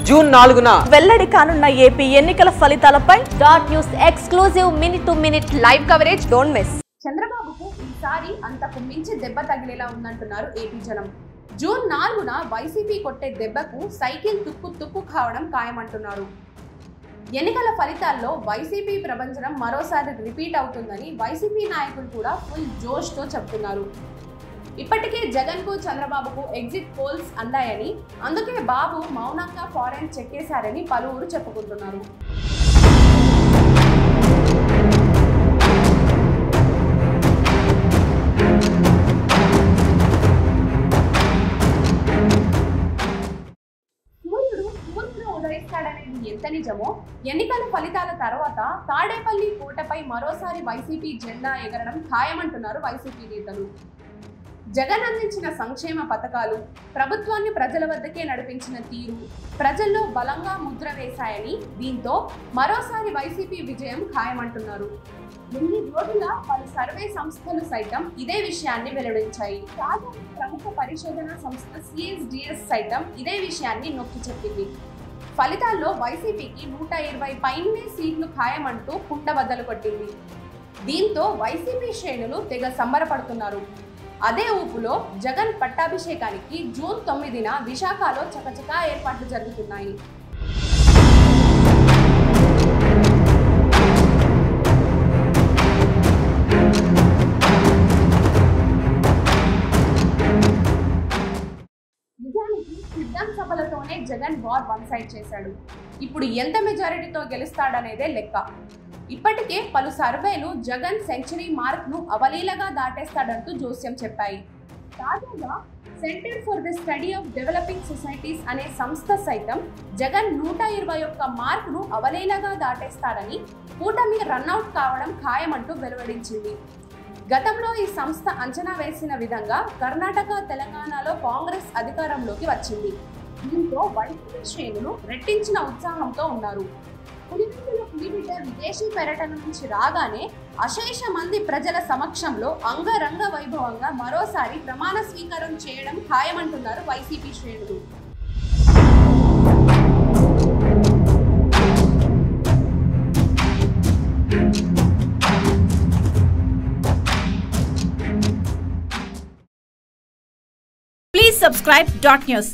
June 4న వెల్లడి కానున్న AP ఎన్నికల ఫలితాలపై dot news exclusive minute to minute live coverage. Don't miss. చంద్రబాబుకు ఈసారి అంతకు మించి దెబ్బ తగిలేలా ఉందంటున్నారు ఏపీ జనం. జూన్ 4న వైసీపీ కొట్టే దెబ్బకు సైకిల్ తుక్కు కావడం ఖాయమంటున్నారు. ఎన్నికల ఫలితాల్లో వైసీపీ ప్రభంజనం మరోసారి రిపీట్ అవుతుందని వైసీపీ నాయకులు కూడా ఫుల్ జోష్తో చెప్తున్నారు. ఇప్పటికే జగన్కు చంద్రబాబుకు ఎగ్జిట్ పోల్స్ అందాయని, అందుకే బాబు మౌనంగా ఫారెన్ చెక్కేశారని పలువురు చెప్పుకుంటున్నారు. ఉదయిస్తాడనేది ఎంత నిజమో, ఎన్నికల ఫలితాల తర్వాత తాడేపల్లి కోటపై మరోసారి వైసీపీ జెండా ఎగరడం ఖాయమంటున్నారు వైసీపీ నేతలు. జగన్ అందించిన సంక్షేమ పథకాలు, ప్రభుత్వాన్ని ప్రజల వద్దకే నడిపించిన తీరు ప్రజల్లో బలంగా ముద్ర వేశాయని, దీంతో మరోసారి వైసీపీ విజయం ఖాయమంటున్నారు. ఎన్ని రోజుల పలు సర్వే సంస్థలు సైతం ఇదే విషయాన్ని వెల్లడించాయి. తాజా ప్రముఖ పరిశోధన సంస్థ CSDS సైతం ఇదే విషయాన్ని నొక్కి చెప్పింది. ఫలితాల్లో వైసీపీకి 120 పైనే సీట్లు ఖాయమంటూ కుండబద్దలు కొట్టింది. దీంతో వైసీపీ శ్రేణులు తెగ సంబరపడుతున్నారు. అదే ఊపులో జగన్ పట్టాభిషేకానికి జూన్ 9న విశాఖలో చకచకా ఏర్పాట్లు జరుగుతున్నాయి. నిజానికి సిద్ధం సభలతోనే జగన్ వార్ వన్ సైడ్ చేశాడు. ఇప్పుడు ఎంత మెజారిటీతో గెలుస్తాడనేదే లెక్క. ఇప్పటికే పలు సర్వేలు జగన్ సెంచరీ మార్క్ ను అవలీలగా దాటేస్తాడంటూ జోస్యం చెప్పాయి. తాజాగా centre for the study of developing societies అనే సంస్థ సైతం జగన్ 121 మార్క్ ను అవలీలగా దాటేస్తాడని, కూటమి రన్అట్ కావడం ఖాయమంటూ వెలువడించింది. గతంలో ఈ సంస్థ అంచనా వేసిన విధంగా కర్ణాటక, తెలంగాణలో కాంగ్రెస్ అధికారంలోకి వచ్చింది. దీంతో వైసీపీ శ్రేణులు రెట్టించిన ఉత్సాహంతో ఉన్నారు. పులిబిడ్డ విదేశీ పర్యటన నుంచి రాగానే అశేష మంది ప్రజల సమక్షంలో అంగరంగ వైభవంగా మరోసారి ప్రమాణ స్వీకారం చేయడం ఖాయమంటున్నారు వైసీపీ శ్రేణులు. Please subscribe dot news.